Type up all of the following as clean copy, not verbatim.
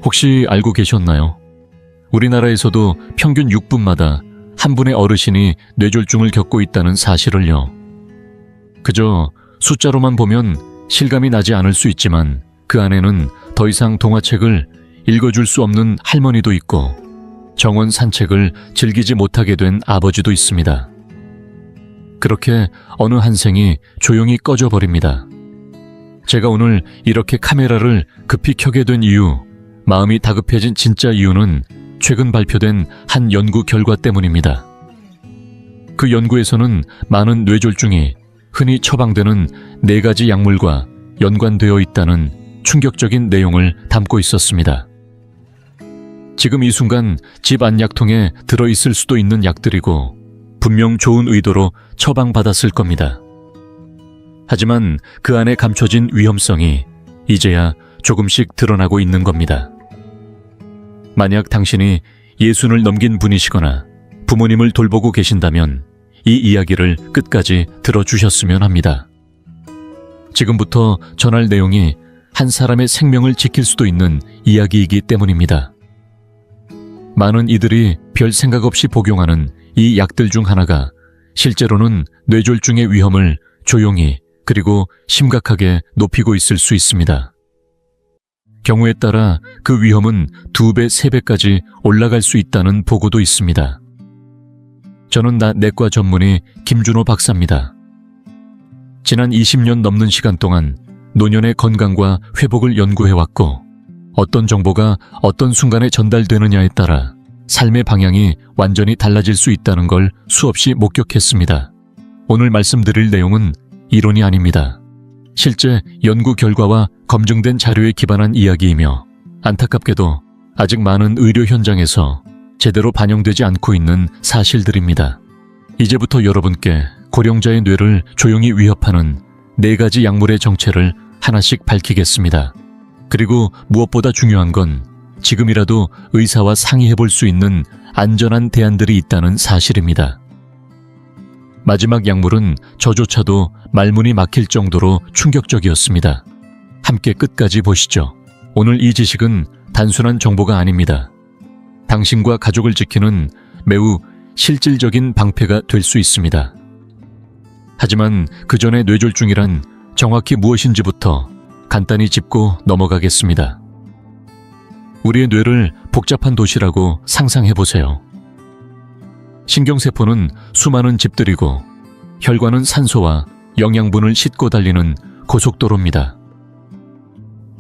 혹시 알고 계셨나요? 우리나라에서도 평균 6분마다 한 분의 어르신이 뇌졸중을 겪고 있다는 사실을요. 그저 숫자로만 보면 실감이 나지 않을 수 있지만 그 안에는 더 이상 동화책을 읽어줄 수 없는 할머니도 있고 정원 산책을 즐기지 못하게 된 아버지도 있습니다. 그렇게 어느 한 생이 조용히 꺼져 버립니다. 제가 오늘 이렇게 카메라를 급히 켜게 된 이유, 마음이 다급해진 진짜 이유는 최근 발표된 한 연구 결과 때문입니다. 그 연구에서는 많은 뇌졸중이 흔히 처방되는 4가지 약물과 연관되어 있다는 충격적인 내용을 담고 있었습니다. 지금 이 순간 집 안 약통에 들어있을 수도 있는 약들이고 분명 좋은 의도로 처방받았을 겁니다. 하지만 그 안에 감춰진 위험성이 이제야 조금씩 드러나고 있는 겁니다. 만약 당신이 예순을 넘긴 분이시거나 부모님을 돌보고 계신다면 이 이야기를 끝까지 들어주셨으면 합니다. 지금부터 전할 내용이 한 사람의 생명을 지킬 수도 있는 이야기이기 때문입니다. 많은 이들이 별 생각 없이 복용하는 이 약들 중 하나가 실제로는 뇌졸중의 위험을 조용히 그리고 심각하게 높이고 있을 수 있습니다. 경우에 따라 그 위험은 2배, 3배까지 올라갈 수 있다는 보고도 있습니다. 저는 내과 전문의 김준호 박사입니다. 지난 20년 넘는 시간 동안 노년의 건강과 회복을 연구해왔고 어떤 정보가 어떤 순간에 전달되느냐에 따라 삶의 방향이 완전히 달라질 수 있다는 걸 수없이 목격했습니다. 오늘 말씀드릴 내용은 이론이 아닙니다. 실제 연구 결과와 검증된 자료에 기반한 이야기이며 안타깝게도 아직 많은 의료 현장에서 제대로 반영되지 않고 있는 사실들입니다. 이제부터 여러분께 고령자의 뇌를 조용히 위협하는 4가지 약물의 정체를 하나씩 밝히겠습니다. 그리고 무엇보다 중요한 건 지금이라도 의사와 상의해 볼 수 있는 안전한 대안들이 있다는 사실입니다. 마지막 약물은 저조차도 말문이 막힐 정도로 충격적이었습니다. 함께 끝까지 보시죠. 오늘 이 지식은 단순한 정보가 아닙니다. 당신과 가족을 지키는 매우 실질적인 방패가 될 수 있습니다. 하지만 그 전에 뇌졸중이란 정확히 무엇인지부터 간단히 짚고 넘어가겠습니다. 우리의 뇌를 복잡한 도시라고 상상해보세요. 신경세포는 수많은 집들이고 혈관은 산소와 영양분을 싣고 달리는 고속도로입니다.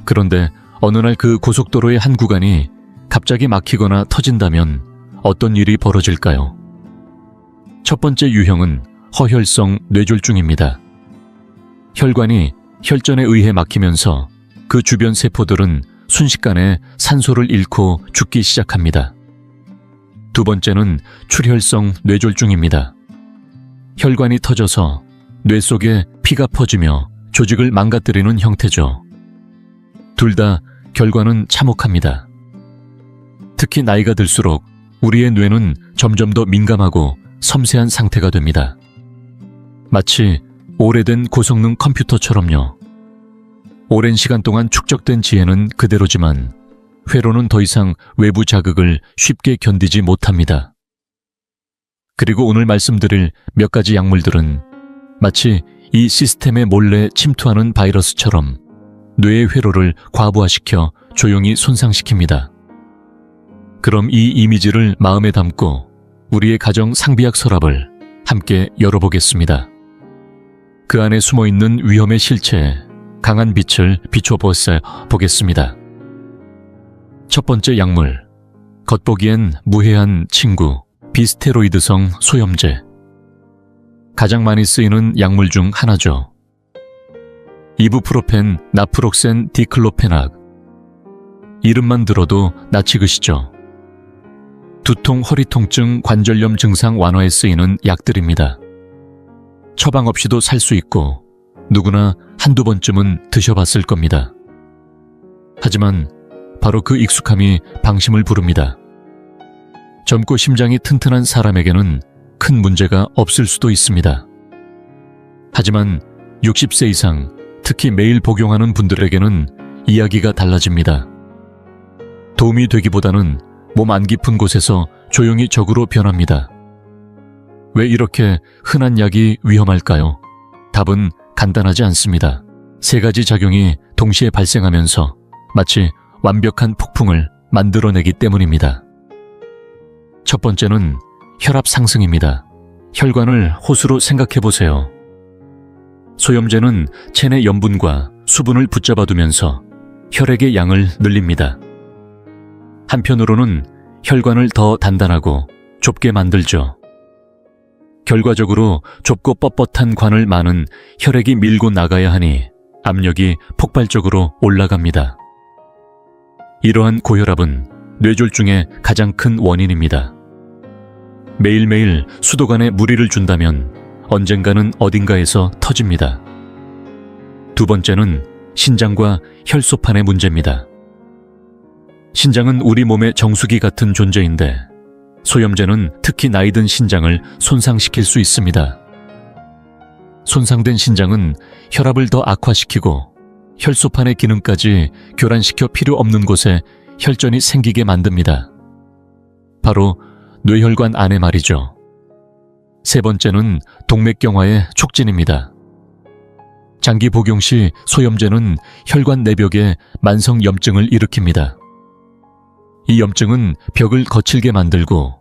그런데 어느 날 그 고속도로의 한 구간이 갑자기 막히거나 터진다면 어떤 일이 벌어질까요? 첫 번째 유형은 허혈성 뇌졸중입니다. 혈관이 혈전에 의해 막히면서 그 주변 세포들은 순식간에 산소를 잃고 죽기 시작합니다. 두 번째는 출혈성 뇌졸중입니다. 혈관이 터져서 뇌 속에 피가 퍼지며 조직을 망가뜨리는 형태죠. 둘 다 결과는 참혹합니다. 특히 나이가 들수록 우리의 뇌는 점점 더 민감하고 섬세한 상태가 됩니다. 마치 오래된 고성능 컴퓨터처럼요. 오랜 시간 동안 축적된 지혜는 그대로지만 회로는 더 이상 외부 자극을 쉽게 견디지 못합니다. 그리고 오늘 말씀드릴 몇 가지 약물들은 마치 이 시스템에 몰래 침투하는 바이러스처럼 뇌의 회로를 과부하시켜 조용히 손상시킵니다. 그럼 이 이미지를 마음에 담고 우리의 가정 상비약 서랍을 함께 열어보겠습니다. 그 안에 숨어있는 위험의 실체에 강한 빛을 비춰보겠습니다. 첫 번째 약물, 겉보기엔 무해한 친구, 비스테로이드성 소염제. 가장 많이 쓰이는 약물 중 하나죠. 이부프로펜, 나프록센, 디클로페낙. 이름만 들어도 낯익으시죠? 두통, 허리 통증, 관절염 증상 완화에 쓰이는 약들입니다. 처방 없이도 살 수 있고 누구나 한두 번쯤은 드셔봤을 겁니다. 하지만 바로 그 익숙함이 방심을 부릅니다. 젊고 심장이 튼튼한 사람에게는 큰 문제가 없을 수도 있습니다. 하지만 60세 이상, 특히 매일 복용하는 분들에게는 이야기가 달라집니다. 도움이 되기보다는 몸 안 깊은 곳에서 조용히 적으로 변합니다. 왜 이렇게 흔한 약이 위험할까요? 답은 간단하지 않습니다. 세 가지 작용이 동시에 발생하면서 마치 완벽한 폭풍을 만들어내기 때문입니다. 첫 번째는 혈압 상승입니다. 혈관을 호수로 생각해보세요. 소염제는 체내 염분과 수분을 붙잡아두면서 혈액의 양을 늘립니다. 한편으로는 혈관을 더 단단하고 좁게 만들죠. 결과적으로 좁고 뻣뻣한 관을 많은 혈액이 밀고 나가야 하니 압력이 폭발적으로 올라갑니다. 이러한 고혈압은 뇌졸중의 가장 큰 원인입니다. 매일매일 수도관에 무리를 준다면 언젠가는 어딘가에서 터집니다. 두 번째는 신장과 혈소판의 문제입니다. 신장은 우리 몸의 정수기 같은 존재인데 소염제는 특히 나이든 신장을 손상시킬 수 있습니다. 손상된 신장은 혈압을 더 악화시키고 혈소판의 기능까지 교란시켜 필요 없는 곳에 혈전이 생기게 만듭니다. 바로 뇌혈관 안에 말이죠. 세 번째는 동맥경화의 촉진입니다. 장기 복용 시 소염제는 혈관 내벽에 만성 염증을 일으킵니다. 이 염증은 벽을 거칠게 만들고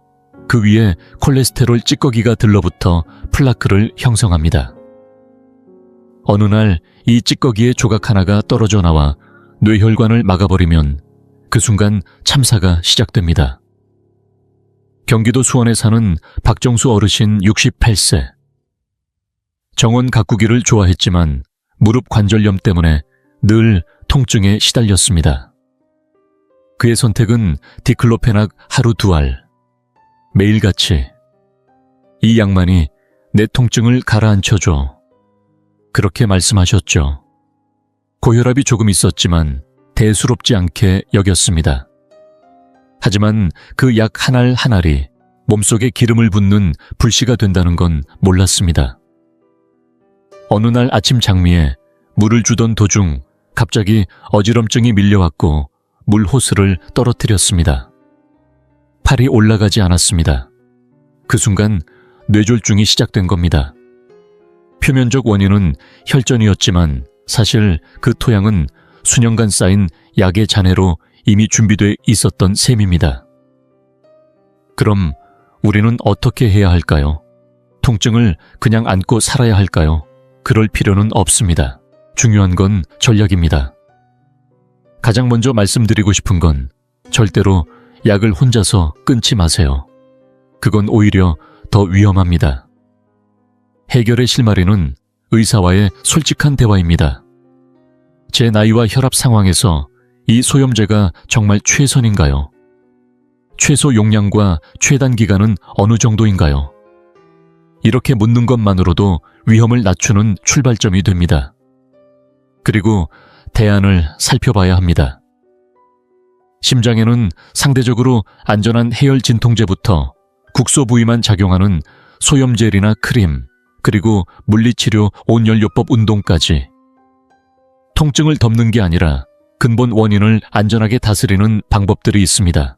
그 위에 콜레스테롤 찌꺼기가 들러붙어 플라크를 형성합니다. 어느 날 이 찌꺼기의 조각 하나가 떨어져 나와 뇌혈관을 막아버리면 그 순간 참사가 시작됩니다. 경기도 수원에 사는 박정수 어르신 68세. 정원 가꾸기를 좋아했지만 무릎 관절염 때문에 늘 통증에 시달렸습니다. 그의 선택은 디클로페낙 하루 2알. 매일같이 이 약만이 내 통증을 가라앉혀줘. 그렇게 말씀하셨죠. 고혈압이 조금 있었지만 대수롭지 않게 여겼습니다. 하지만 그 약 한 알 한 알이 몸속에 기름을 붓는 불씨가 된다는 건 몰랐습니다. 어느 날 아침 장미에 물을 주던 도중 갑자기 어지럼증이 밀려왔고 물 호스를 떨어뜨렸습니다. 팔이 올라가지 않았습니다. 그 순간 뇌졸중이 시작된 겁니다. 표면적 원인은 혈전이었지만 사실 그 토양은 수년간 쌓인 약의 잔해로 이미 준비돼 있었던 셈입니다. 그럼 우리는 어떻게 해야 할까요? 통증을 그냥 안고 살아야 할까요? 그럴 필요는 없습니다. 중요한 건 전략입니다. 가장 먼저 말씀드리고 싶은 건 절대로 약을 혼자서 끊지 마세요. 그건 오히려 더 위험합니다. 해결의 실마리는 의사와의 솔직한 대화입니다. 제 나이와 혈압 상황에서 이 소염제가 정말 최선인가요? 최소 용량과 최단 기간은 어느 정도인가요? 이렇게 묻는 것만으로도 위험을 낮추는 출발점이 됩니다. 그리고 대안을 살펴봐야 합니다. 심장에는 상대적으로 안전한 해열 진통제부터 국소 부위만 작용하는 소염젤이나 크림, 그리고 물리치료 온연료법 운동까지 통증을 덮는 게 아니라 근본 원인을 안전하게 다스리는 방법들이 있습니다.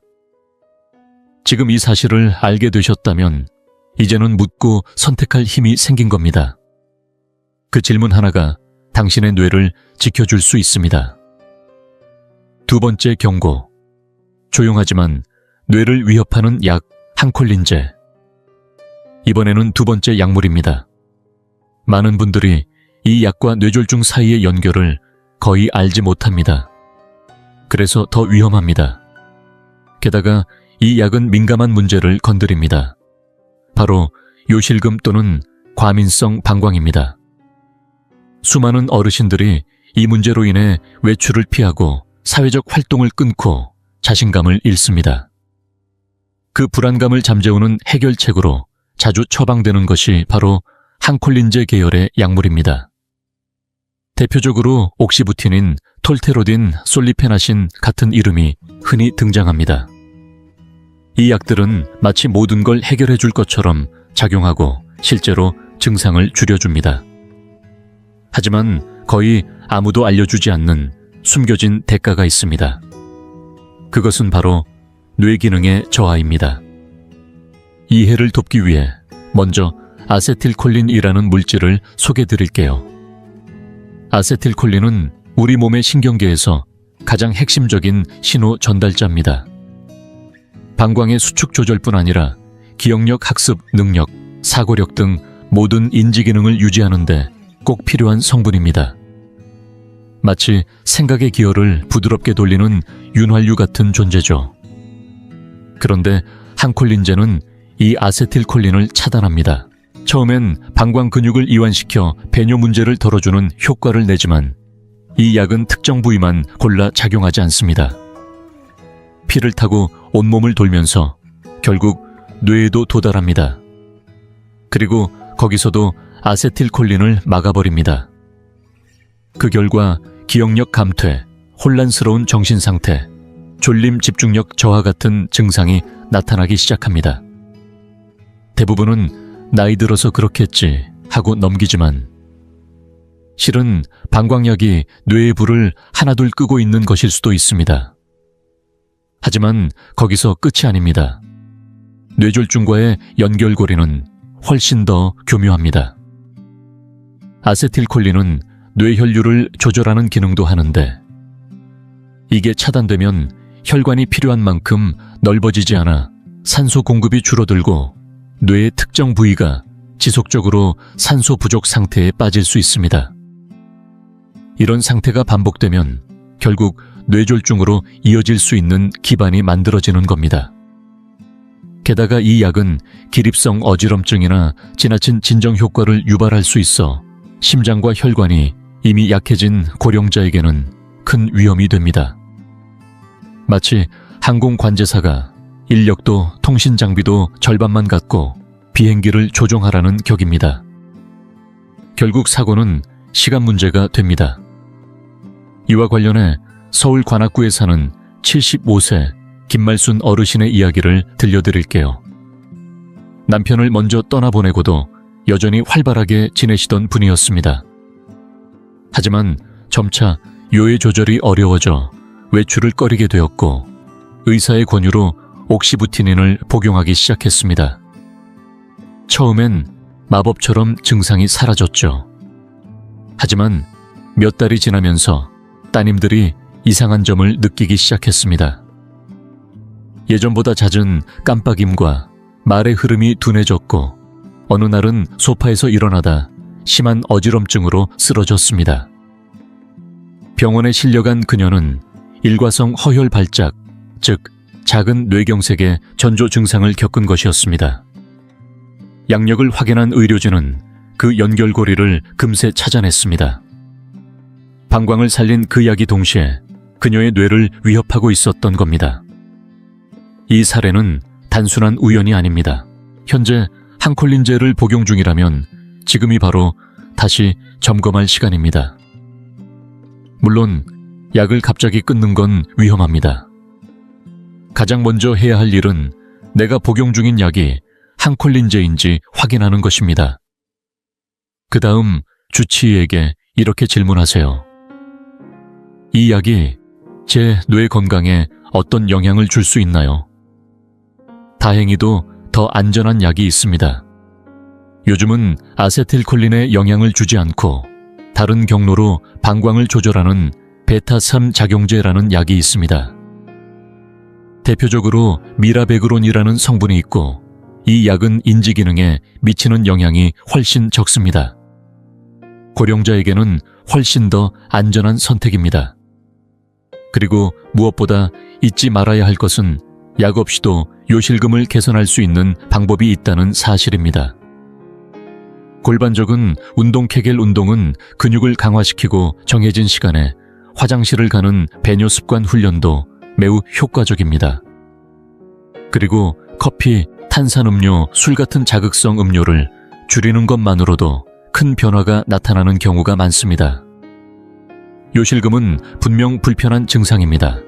지금 이 사실을 알게 되셨다면 이제는 묻고 선택할 힘이 생긴 겁니다. 그 질문 하나가 당신의 뇌를 지켜줄 수 있습니다. 두 번째 경고. 조용하지만 뇌를 위협하는 약 한콜린제. 이번에는 두 번째 약물입니다. 많은 분들이 이 약과 뇌졸중 사이의 연결을 거의 알지 못합니다. 그래서 더 위험합니다. 게다가 이 약은 민감한 문제를 건드립니다. 바로 요실금 또는 과민성 방광입니다. 수많은 어르신들이 이 문제로 인해 외출을 피하고 사회적 활동을 끊고 자신감을 잃습니다. 그 불안감을 잠재우는 해결책으로 자주 처방되는 것이 바로 한콜린제 계열의 약물입니다. 대표적으로 옥시부틴인, 톨테로딘, 솔리페나신 같은 이름이 흔히 등장합니다. 이 약들은 마치 모든 걸 해결해 줄 것처럼 작용하고 실제로 증상을 줄여줍니다. 하지만 거의 아무도 알려주지 않는 숨겨진 대가가 있습니다. 그것은 바로 뇌 기능의 저하입니다. 이 해를 돕기 위해 먼저 아세틸콜린이라는 물질을 소개해 드릴게요. 아세틸콜린은 우리 몸의 신경계에서 가장 핵심적인 신호 전달자입니다. 방광의 수축 조절뿐 아니라 기억력, 학습, 능력, 사고력 등 모든 인지 기능을 유지하는 데 꼭 필요한 성분입니다. 마치 생각의 기어를 부드럽게 돌리는 윤활유 같은 존재죠. 그런데 항콜린제는 이 아세틸콜린을 차단합니다. 처음엔 방광 근육을 이완시켜 배뇨 문제를 덜어주는 효과를 내지만 이 약은 특정 부위만 골라 작용하지 않습니다. 피를 타고 온몸을 돌면서 결국 뇌에도 도달합니다. 그리고 거기서도 아세틸콜린을 막아버립니다. 그 결과 기억력 감퇴, 혼란스러운 정신상태, 졸림 집중력 저하 같은 증상이 나타나기 시작합니다. 대부분은 나이 들어서 그렇겠지 하고 넘기지만 실은 방광약이 뇌의 불을 하나둘 끄고 있는 것일 수도 있습니다. 하지만 거기서 끝이 아닙니다. 뇌졸중과의 연결고리는 훨씬 더 교묘합니다. 아세틸콜린은 뇌혈류를 조절하는 기능도 하는데 이게 차단되면 혈관이 필요한 만큼 넓어지지 않아 산소 공급이 줄어들고 뇌의 특정 부위가 지속적으로 산소 부족 상태에 빠질 수 있습니다. 이런 상태가 반복되면 결국 뇌졸중으로 이어질 수 있는 기반이 만들어지는 겁니다. 게다가 이 약은 기립성 어지럼증이나 지나친 진정 효과를 유발할 수 있어 심장과 혈관이 이미 약해진 고령자에게는 큰 위험이 됩니다. 마치 항공관제사가 인력도 통신 장비도 절반만 갖고 비행기를 조종하라는 격입니다. 결국 사고는 시간 문제가 됩니다. 이와 관련해 서울 관악구에 사는 75세 김말순 어르신의 이야기를 들려드릴게요. 남편을 먼저 떠나보내고도 여전히 활발하게 지내시던 분이었습니다. 하지만 점차 요해 조절이 어려워져 외출을 꺼리게 되었고 의사의 권유로 옥시부티닌을 복용하기 시작했습니다. 처음엔 마법처럼 증상이 사라졌죠. 하지만 몇 달이 지나면서 따님들이 이상한 점을 느끼기 시작했습니다. 예전보다 잦은 깜빡임과 말의 흐름이 둔해졌고 어느 날은 소파에서 일어나다 심한 어지럼증으로 쓰러졌습니다. 병원에 실려간 그녀는 일과성 허혈 발작, 즉 작은 뇌경색의 전조 증상을 겪은 것이었습니다. 양력을 확인한 의료진은 그 연결고리를 금세 찾아냈습니다. 방광을 살린 그 약이 동시에 그녀의 뇌를 위협하고 있었던 겁니다. 이 사례는 단순한 우연이 아닙니다. 현재 항콜린제를 복용 중이라면 지금이 바로 다시 점검할 시간입니다. 물론 약을 갑자기 끊는 건 위험합니다. 가장 먼저 해야 할 일은 내가 복용 중인 약이 항콜린제인지 확인하는 것입니다. 그 다음 주치의에게 이렇게 질문하세요. 이 약이 제 뇌 건강에 어떤 영향을 줄 수 있나요? 다행히도 더 안전한 약이 있습니다. 요즘은 아세틸콜린에 영향을 주지 않고 다른 경로로 방광을 조절하는 베타3 작용제라는 약이 있습니다. 대표적으로 미라베그론이라는 성분이 있고 이 약은 인지 기능에 미치는 영향이 훨씬 적습니다. 고령자에게는 훨씬 더 안전한 선택입니다. 그리고 무엇보다 잊지 말아야 할 것은 약 없이도 요실금을 개선할 수 있는 방법이 있다는 사실입니다. 골반적인 운동 케겔 운동은 근육을 강화시키고 정해진 시간에 화장실을 가는 배뇨 습관 훈련도 매우 효과적입니다. 그리고 커피, 탄산음료, 술 같은 자극성 음료를 줄이는 것만으로도 큰 변화가 나타나는 경우가 많습니다. 요실금은 분명 불편한 증상입니다.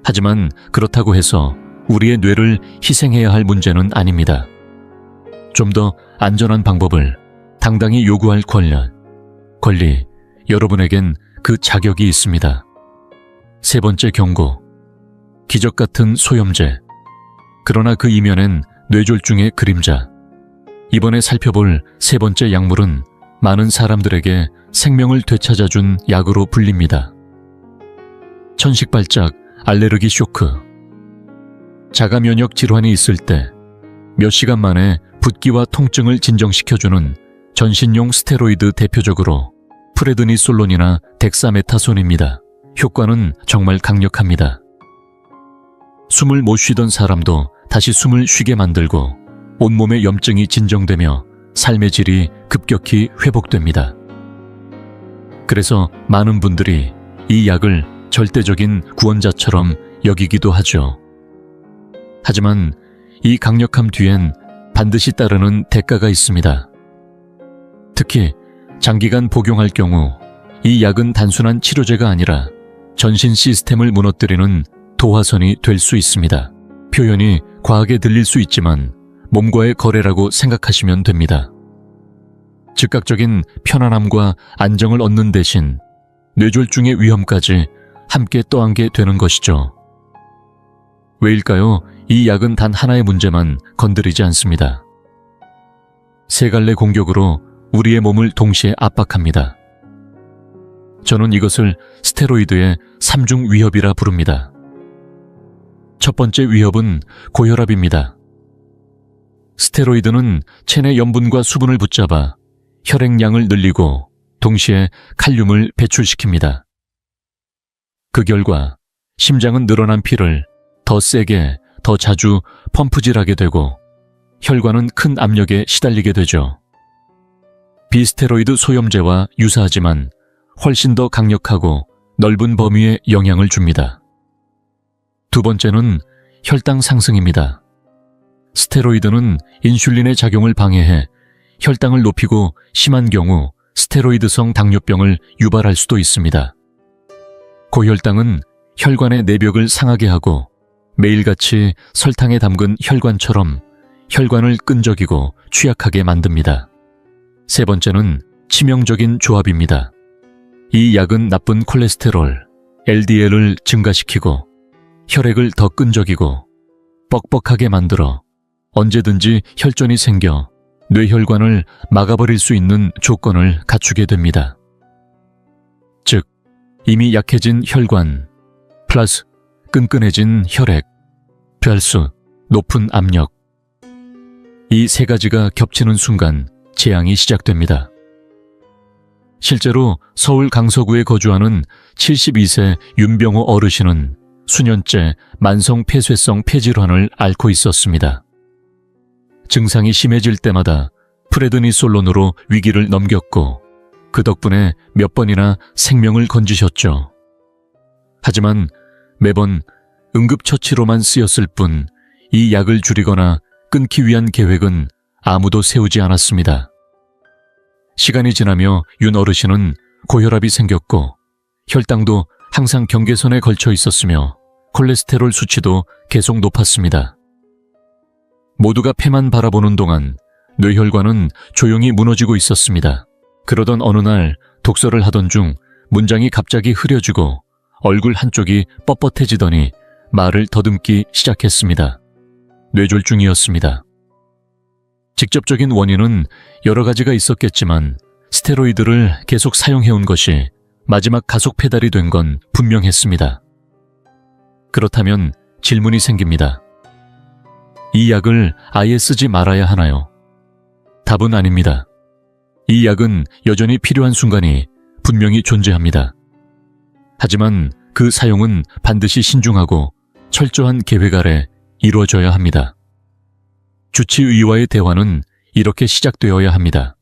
하지만 그렇다고 해서 우리의 뇌를 희생해야 할 문제는 아닙니다. 좀 더 안전한 방법을 당당히 요구할 권리, 여러분에겐 그 자격이 있습니다. 세 번째 경고. 기적 같은 소염제. 그러나 그 이면엔 뇌졸중의 그림자. 이번에 살펴볼 세 번째 약물은 많은 사람들에게 생명을 되찾아준 약으로 불립니다. 천식발작 알레르기 쇼크. 자가 면역 질환이 있을 때 몇 시간 만에 붓기와 통증을 진정시켜주는 전신용 스테로이드, 대표적으로 프레드니솔론이나 덱사메타손입니다. 효과는 정말 강력합니다. 숨을 못 쉬던 사람도 다시 숨을 쉬게 만들고 온몸의 염증이 진정되며 삶의 질이 급격히 회복됩니다. 그래서 많은 분들이 이 약을 절대적인 구원자처럼 여기기도 하죠. 하지만 이 강력함 뒤엔 반드시 따르는 대가가 있습니다. 특히 장기간 복용할 경우 이 약은 단순한 치료제가 아니라 전신 시스템을 무너뜨리는 도화선이 될 수 있습니다. 표현이 과하게 들릴 수 있지만 몸과의 거래라고 생각하시면 됩니다. 즉각적인 편안함과 안정을 얻는 대신 뇌졸중의 위험까지 함께 떠안게 되는 것이죠. 왜일까요? 이 약은 단 하나의 문제만 건드리지 않습니다. 세 갈래 공격으로 우리의 몸을 동시에 압박합니다. 저는 이것을 스테로이드의 3중 위협이라 부릅니다. 첫 번째 위협은 고혈압입니다. 스테로이드는 체내 염분과 수분을 붙잡아 혈액량을 늘리고 동시에 칼륨을 배출시킵니다. 그 결과 심장은 늘어난 피를 더 세게, 더 자주 펌프질하게 되고 혈관은 큰 압력에 시달리게 되죠. 비스테로이드 소염제와 유사하지만 훨씬 더 강력하고 넓은 범위에 영향을 줍니다. 두 번째는 혈당 상승입니다. 스테로이드는 인슐린의 작용을 방해해 혈당을 높이고 심한 경우 스테로이드성 당뇨병을 유발할 수도 있습니다. 고혈당은 혈관의 내벽을 상하게 하고 매일같이 설탕에 담근 혈관처럼 혈관을 끈적이고 취약하게 만듭니다. 세 번째는 치명적인 조합입니다. 이 약은 나쁜 콜레스테롤, LDL을 증가시키고 혈액을 더 끈적이고 뻑뻑하게 만들어 언제든지 혈전이 생겨 뇌혈관을 막아버릴 수 있는 조건을 갖추게 됩니다. 즉, 이미 약해진 혈관, 플러스 끈끈해진 혈액, 플러스 높은 압력. 이 세 가지가 겹치는 순간 재앙이 시작됩니다. 실제로 서울 강서구에 거주하는 72세 윤병호 어르신은 수년째 만성 폐쇄성 폐질환을 앓고 있었습니다. 증상이 심해질 때마다 프레드니솔론으로 위기를 넘겼고 그 덕분에 몇 번이나 생명을 건지셨죠. 하지만 매번 응급처치로만 쓰였을 뿐 이 약을 줄이거나 끊기 위한 계획은 아무도 세우지 않았습니다. 시간이 지나며 윤 어르신은 고혈압이 생겼고 혈당도 항상 경계선에 걸쳐 있었으며 콜레스테롤 수치도 계속 높았습니다. 모두가 폐만 바라보는 동안 뇌혈관은 조용히 무너지고 있었습니다. 그러던 어느 날 독서를 하던 중 문장이 갑자기 흐려지고 얼굴 한쪽이 뻣뻣해지더니 말을 더듬기 시작했습니다. 뇌졸중이었습니다. 직접적인 원인은 여러 가지가 있었겠지만 스테로이드를 계속 사용해온 것이 마지막 가속 페달이 된 건 분명했습니다. 그렇다면 질문이 생깁니다. 이 약을 아예 쓰지 말아야 하나요? 답은 아닙니다. 이 약은 여전히 필요한 순간이 분명히 존재합니다. 하지만 그 사용은 반드시 신중하고 철저한 계획 아래 이루어져야 합니다. 주치의와의 대화는 이렇게 시작되어야 합니다.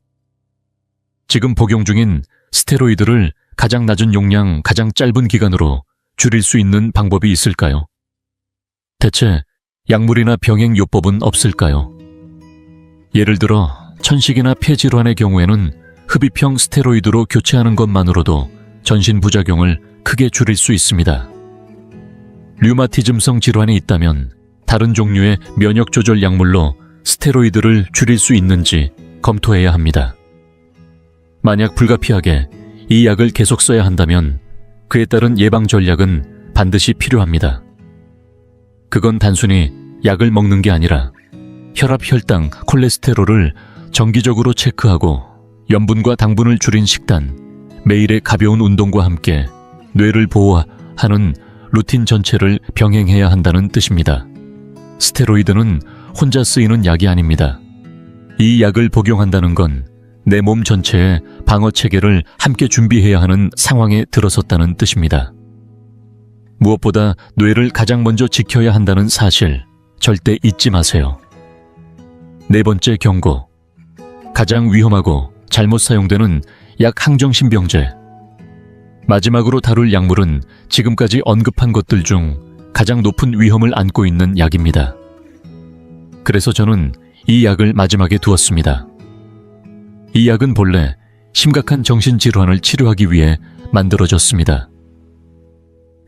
지금 복용 중인 스테로이드를 가장 낮은 용량, 가장 짧은 기간으로 줄일 수 있는 방법이 있을까요? 대체 약물이나 병행요법은 없을까요? 예를 들어 천식이나 폐질환의 경우에는 흡입형 스테로이드로 교체하는 것만으로도 전신 부작용을 크게 줄일 수 있습니다. 류마티즘성 질환이 있다면 다른 종류의 면역 조절 약물로 스테로이드를 줄일 수 있는지 검토해야 합니다. 만약 불가피하게 이 약을 계속 써야 한다면 그에 따른 예방 전략은 반드시 필요합니다. 그건 단순히 약을 먹는 게 아니라 혈압, 혈당, 콜레스테롤을 정기적으로 체크하고 염분과 당분을 줄인 식단, 매일의 가벼운 운동과 함께 뇌를 보호하는 루틴 전체를 병행해야 한다는 뜻입니다. 스테로이드는 혼자 쓰이는 약이 아닙니다. 이 약을 복용한다는 건 내 몸 전체의 방어 체계를 함께 준비해야 하는 상황에 들어섰다는 뜻입니다. 무엇보다 뇌를 가장 먼저 지켜야 한다는 사실 절대 잊지 마세요. 네 번째 경고. 가장 위험하고 잘못 사용되는 약 항정신병제. 마지막으로 다룰 약물은 지금까지 언급한 것들 중 가장 높은 위험을 안고 있는 약입니다. 그래서 저는 이 약을 마지막에 두었습니다. 이 약은 본래 심각한 정신질환을 치료하기 위해 만들어졌습니다.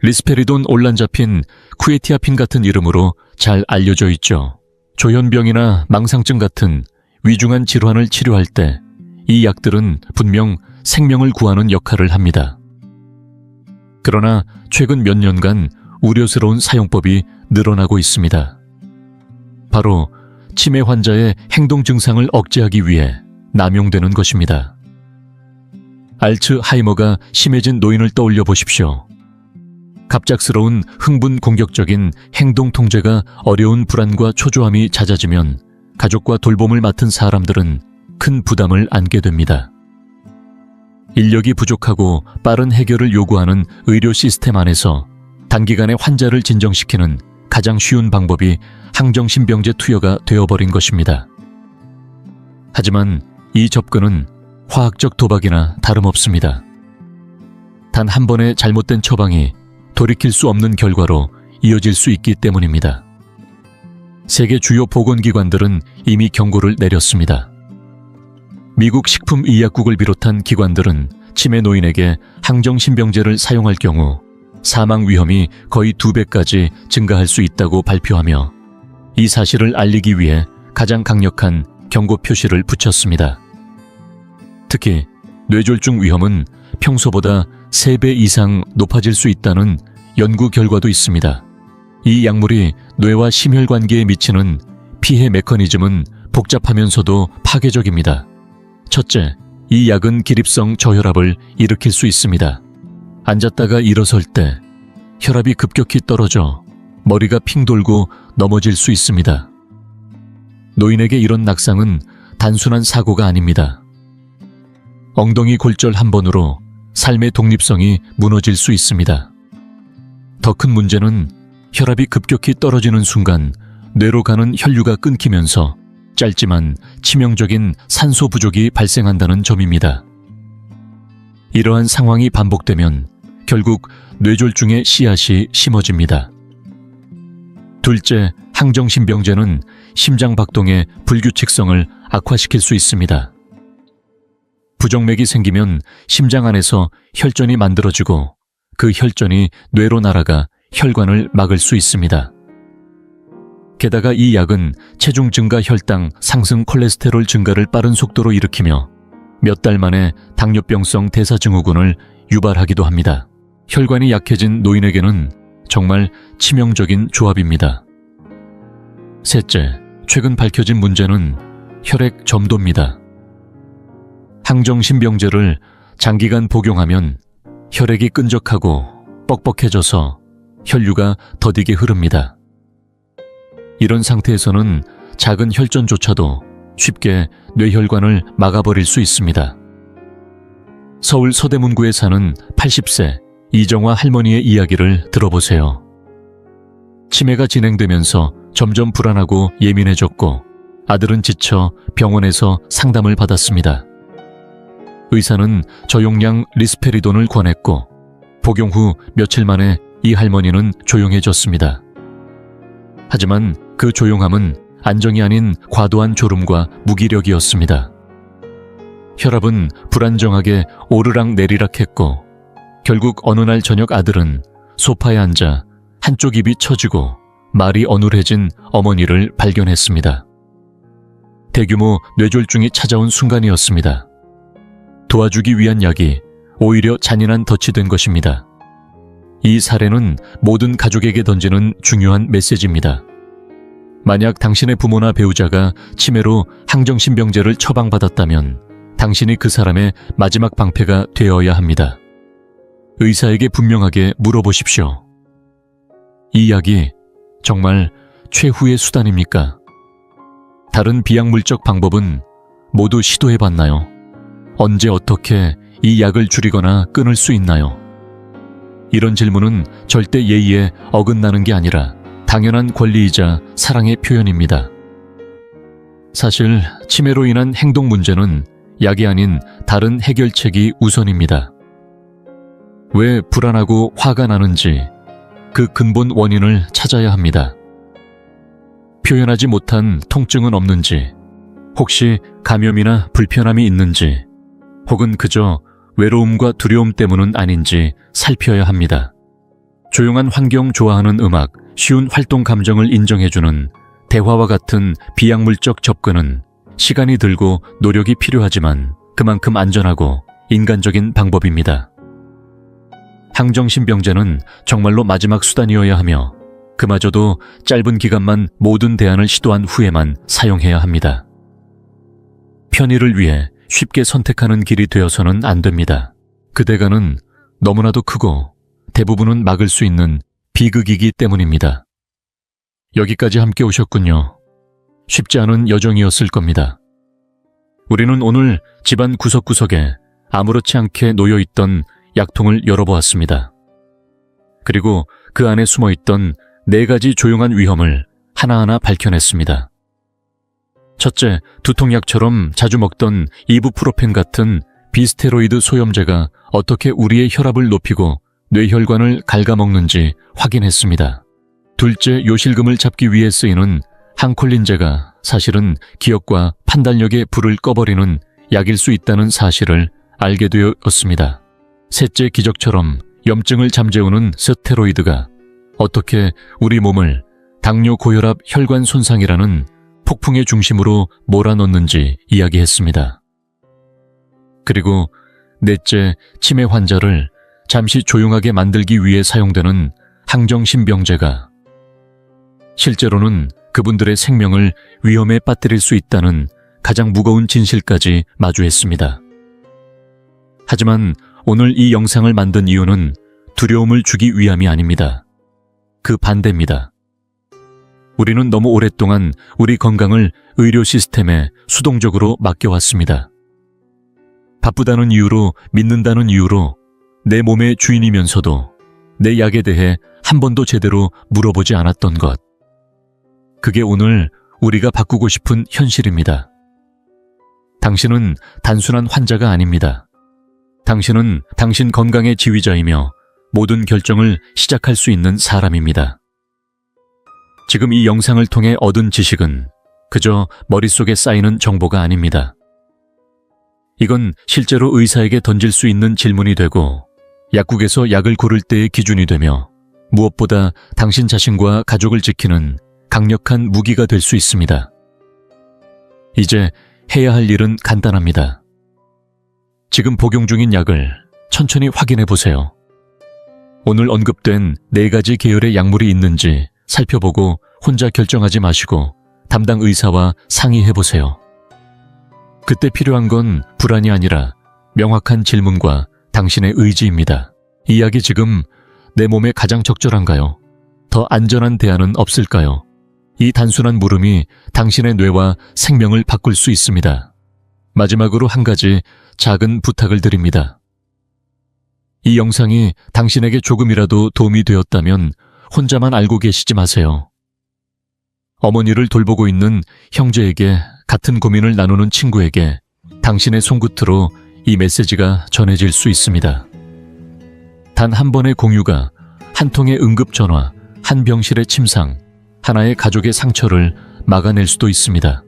리스페리돈 올란자핀, 쿠에티아핀 같은 이름으로 잘 알려져 있죠. 조현병이나 망상증 같은 위중한 질환을 치료할 때 이 약들은 분명 생명을 구하는 역할을 합니다. 그러나 최근 몇 년간 우려스러운 사용법이 늘어나고 있습니다. 바로 치매 환자의 행동 증상을 억제하기 위해 남용되는 것입니다. 알츠하이머가 심해진 노인을 떠올려 보십시오. 갑작스러운 흥분 공격적인 행동 통제가 어려운 불안과 초조함이 잦아지면 가족과 돌봄을 맡은 사람들은 큰 부담을 안게 됩니다. 인력이 부족하고 빠른 해결을 요구하는 의료 시스템 안에서 단기간에 환자를 진정시키는 가장 쉬운 방법이 항정신병제 투여가 되어버린 것입니다. 하지만 이 접근은 화학적 도박이나 다름없습니다. 단 한 번의 잘못된 처방이 돌이킬 수 없는 결과로 이어질 수 있기 때문입니다. 세계 주요 보건기관들은 이미 경고를 내렸습니다. 미국 식품의약국을 비롯한 기관들은 치매 노인에게 항정신병제를 사용할 경우 사망 위험이 거의 2배까지 증가할 수 있다고 발표하며 이 사실을 알리기 위해 가장 강력한 경고 표시를 붙였습니다. 특히 뇌졸중 위험은 평소보다 3배 이상 높아질 수 있다는 연구 결과도 있습니다. 이 약물이 뇌와 심혈관계에 미치는 피해 메커니즘은 복잡하면서도 파괴적입니다. 첫째, 이 약은 기립성 저혈압을 일으킬 수 있습니다. 앉았다가 일어설 때 혈압이 급격히 떨어져 머리가 핑 돌고 넘어질 수 있습니다. 노인에게 이런 낙상은 단순한 사고가 아닙니다. 엉덩이 골절 한 번으로 삶의 독립성이 무너질 수 있습니다. 더 큰 문제는 혈압이 급격히 떨어지는 순간 뇌로 가는 혈류가 끊기면서 짧지만 치명적인 산소 부족이 발생한다는 점입니다. 이러한 상황이 반복되면 결국 뇌졸중의 씨앗이 심어집니다. 둘째, 항정신병제는 심장 박동의 불규칙성을 악화시킬 수 있습니다. 부정맥이 생기면 심장 안에서 혈전이 만들어지고 그 혈전이 뇌로 날아가 혈관을 막을 수 있습니다. 게다가 이 약은 체중 증가, 혈당 상승, 콜레스테롤 증가를 빠른 속도로 일으키며 몇 달 만에 당뇨병성 대사증후군을 유발하기도 합니다. 혈관이 약해진 노인에게는 정말 치명적인 조합입니다. 셋째, 최근 밝혀진 문제는 혈액 점도입니다. 항정신병제를 장기간 복용하면 혈액이 끈적하고 뻑뻑해져서 혈류가 더디게 흐릅니다. 이런 상태에서는 작은 혈전조차도 쉽게 뇌혈관을 막아버릴 수 있습니다. 서울 서대문구에 사는 80세 이정화 할머니의 이야기를 들어보세요. 치매가 진행되면서 점점 불안하고 예민해졌고 아들은 지쳐 병원에서 상담을 받았습니다. 의사는 저용량 리스페리돈을 권했고 복용 후 며칠 만에 이 할머니는 조용해졌습니다. 하지만 그 조용함은 안정이 아닌 과도한 졸음과 무기력이었습니다. 혈압은 불안정하게 오르락 내리락 했고 결국 어느 날 저녁 아들은 소파에 앉아 한쪽 입이 처지고 말이 어눌해진 어머니를 발견했습니다. 대규모 뇌졸중이 찾아온 순간이었습니다. 도와주기 위한 약이 오히려 잔인한 덫이 된 것입니다. 이 사례는 모든 가족에게 던지는 중요한 메시지입니다. 만약 당신의 부모나 배우자가 치매로 항정신병제를 처방받았다면 당신이 그 사람의 마지막 방패가 되어야 합니다. 의사에게 분명하게 물어보십시오. 이 약이 정말 최후의 수단입니까? 다른 비약물적 방법은 모두 시도해봤나요? 언제 어떻게 이 약을 줄이거나 끊을 수 있나요? 이런 질문은 절대 예의에 어긋나는 게 아니라 당연한 권리이자 사랑의 표현입니다. 사실 치매로 인한 행동 문제는 약이 아닌 다른 해결책이 우선입니다. 왜 불안하고 화가 나는지 그 근본 원인을 찾아야 합니다. 표현하지 못한 통증은 없는지, 혹시 감염이나 불편함이 있는지, 혹은 그저 외로움과 두려움 때문은 아닌지 살펴야 합니다. 조용한 환경 좋아하는 음악, 쉬운 활동 감정을 인정해주는 대화와 같은 비약물적 접근은 시간이 들고 노력이 필요하지만 그만큼 안전하고 인간적인 방법입니다. 항정신병제는 정말로 마지막 수단이어야 하며 그마저도 짧은 기간만 모든 대안을 시도한 후에만 사용해야 합니다. 편의를 위해 쉽게 선택하는 길이 되어서는 안 됩니다. 그 대가는 너무나도 크고 대부분은 막을 수 있는 비극이기 때문입니다. 여기까지 함께 오셨군요. 쉽지 않은 여정이었을 겁니다. 우리는 오늘 집안 구석구석에 아무렇지 않게 놓여있던 약통을 열어보았습니다. 그리고 그 안에 숨어있던 4가지 조용한 위험을 하나하나 밝혀냈습니다. 첫째, 두통약처럼 자주 먹던 이부프로펜 같은 비스테로이드 소염제가 어떻게 우리의 혈압을 높이고 뇌혈관을 갉아먹는지 확인했습니다. 둘째, 요실금을 잡기 위해 쓰이는 항콜린제가 사실은 기억과 판단력의 불을 꺼버리는 약일 수 있다는 사실을 알게 되었습니다. 셋째, 기적처럼 염증을 잠재우는 스테로이드가 어떻게 우리 몸을 당뇨, 고혈압, 혈관 손상이라는 폭풍의 중심으로 몰아넣는지 이야기했습니다. 그리고 넷째, 치매 환자를 잠시 조용하게 만들기 위해 사용되는 항정신병제가 실제로는 그분들의 생명을 위험에 빠뜨릴 수 있다는 가장 무거운 진실까지 마주했습니다. 하지만 오늘 이 영상을 만든 이유는 두려움을 주기 위함이 아닙니다. 그 반대입니다. 우리는 너무 오랫동안 우리 건강을 의료 시스템에 수동적으로 맡겨왔습니다. 바쁘다는 이유로, 믿는다는 이유로 내 몸의 주인이면서도 내 약에 대해 한 번도 제대로 물어보지 않았던 것. 그게 오늘 우리가 바꾸고 싶은 현실입니다. 당신은 단순한 환자가 아닙니다. 당신은 당신 건강의 지휘자이며 모든 결정을 시작할 수 있는 사람입니다. 지금 이 영상을 통해 얻은 지식은 그저 머릿속에 쌓이는 정보가 아닙니다. 이건 실제로 의사에게 던질 수 있는 질문이 되고 약국에서 약을 고를 때의 기준이 되며 무엇보다 당신 자신과 가족을 지키는 강력한 무기가 될 수 있습니다. 이제 해야 할 일은 간단합니다. 지금 복용 중인 약을 천천히 확인해 보세요. 오늘 언급된 4가지 계열의 약물이 있는지 살펴보고 혼자 결정하지 마시고 담당 의사와 상의해 보세요. 그때 필요한 건 불안이 아니라 명확한 질문과 당신의 의지입니다. 이 약이 지금 내 몸에 가장 적절한가요? 더 안전한 대안은 없을까요? 이 단순한 물음이 당신의 뇌와 생명을 바꿀 수 있습니다. 마지막으로 한 가지 작은 부탁을 드립니다. 이 영상이 당신에게 조금이라도 도움이 되었다면 혼자만 알고 계시지 마세요. 어머니를 돌보고 있는 형제에게, 같은 고민을 나누는 친구에게 당신의 손끝으로 이 메시지가 전해질 수 있습니다. 단 한 번의 공유가 한 통의 응급전화, 한 병실의 침상, 하나의 가족의 상처를 막아낼 수도 있습니다.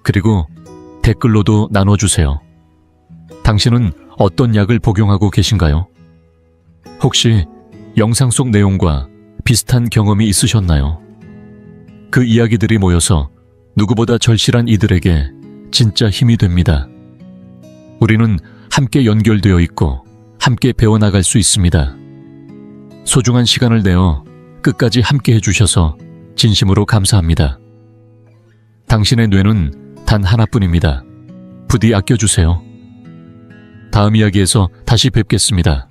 그리고 댓글로도 나눠주세요. 당신은 어떤 약을 복용하고 계신가요? 혹시 영상 속 내용과 비슷한 경험이 있으셨나요? 그 이야기들이 모여서 누구보다 절실한 이들에게 진짜 힘이 됩니다. 우리는 함께 연결되어 있고 함께 배워나갈 수 있습니다. 소중한 시간을 내어 끝까지 함께 해주셔서 진심으로 감사합니다. 당신의 뇌는 단 하나뿐입니다. 부디 아껴주세요. 다음 이야기에서 다시 뵙겠습니다.